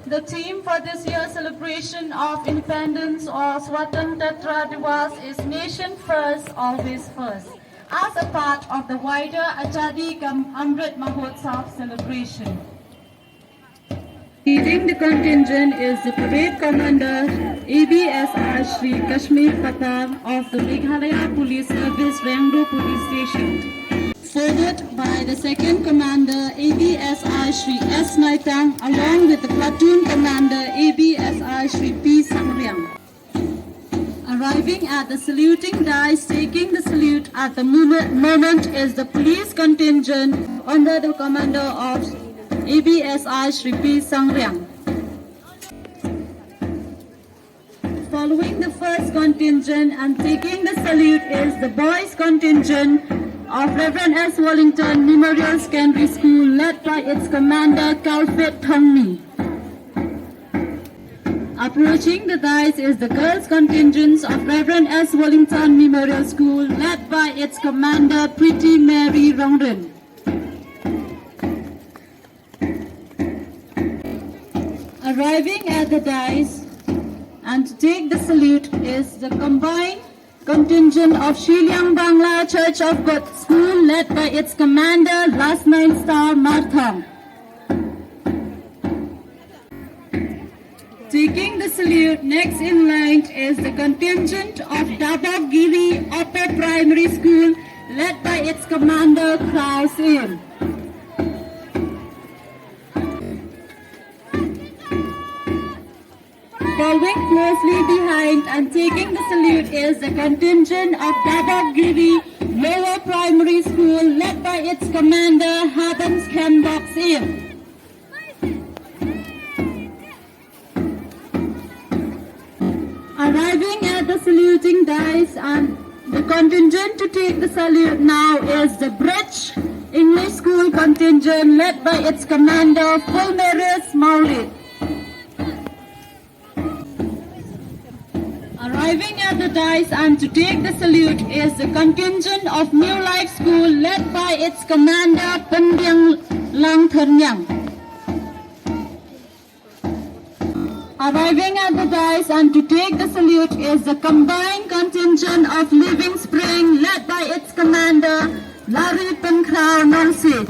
The theme for this year's celebration of independence or Swatantrata Divas is Nation First, Always First, as a part of the wider Azadi Ka Amrit Mahotsav celebration. Leading the contingent is the Parade Commander ABSR Shri Kashmir Patar of the Meghalaya Police Service Rangdo Police Station, followed by the Second Commander ABSR Shri S. Naitang along with the Platoon Commander ABSR Shri P. Sangryang. Arriving at the saluting dais, taking the salute at the moment is the police contingent under the commander of ABSI Shri P. Sangryang. Following the first contingent and taking the salute is the boys contingent of Reverend S. Wallington Memorial Secondary School led by its commander Kalfit Thongmi. Approaching the dais is the girls contingent of Reverend S. Wallington Memorial School led by its commander Pretty Mary Rongren. Arriving at the dais and to take the salute is the combined contingent of Shiliang Bangla Church of God School led by its commander Last 9 Star Martham. Taking the salute next in line is the contingent of Dabogiri Upper Primary School led by its commander Klaus Im. Following closely behind and taking the salute is the contingent of Dabogiri Lower Primary School led by its commander Habans Kembox Im. Arriving at the saluting dais and the contingent to take the salute now is the Bridge English School contingent led by its commander Fulmeris Maulid. Arriving at the dais and to take the salute is the contingent of New Life School led by its commander Pandyang Lang Thanyang. Arriving at the dais and to take the salute is the combined contingent of Living Spring led by its commander Larry Penkrao Nansit.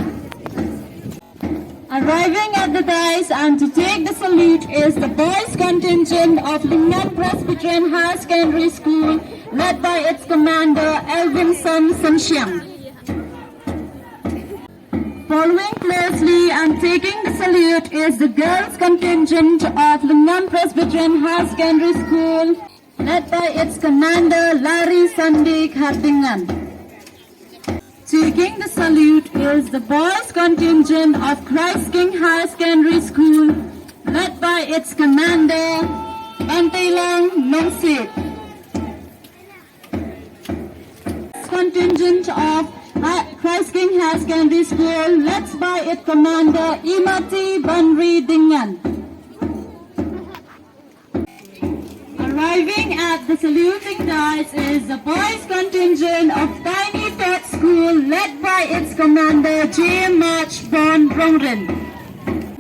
Arriving at the dais and to take the salute is the boys contingent of Lingnan Presbyterian Higher Secondary School led by its commander Elvinson Sanxiang. Following closely and taking the salute is the girls contingent of Lingnan Presbyterian Higher Secondary School led by its commander Larry Sandik Hardingan. Taking the salute is the boys contingent of Christ King Higher Secondary School led by its commander Bantailong Nongsit. Contingent of Christ King Higher Secondary School led by its commander Imati Banri Dingan. Arriving at the saluting dais is the boys contingent of Tiny Tot School led by its commander J. March Bon Rongren.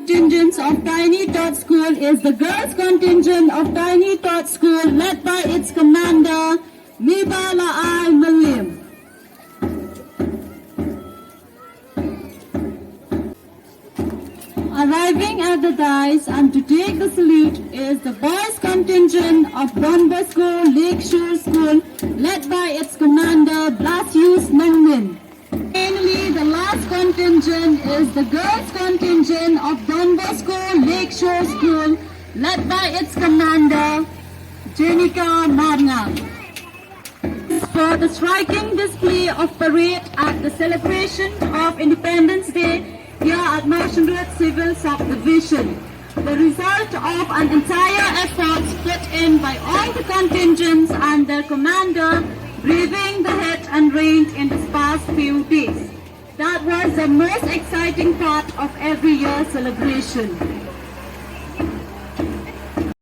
Contingents of Tiny Tot School is the girls contingent of Tiny Tot School led by its commander Mibala Al Malim. Arriving at the dais and to take the salute is the boys contingent of Don Bosco Lakeshore School led by its commander Blasius Nangmin. Finally, the last contingent is the girls contingent of Don Bosco Lakeshore School led by its commander Jenica Marna. For the striking display of parade at the celebration of Independence Day here at mawshynrut Civil Subdivision, the result of an entire effort put in by all the contingents and their commander braving the heat and rain in the past few days. That was the most exciting part of every year's celebration.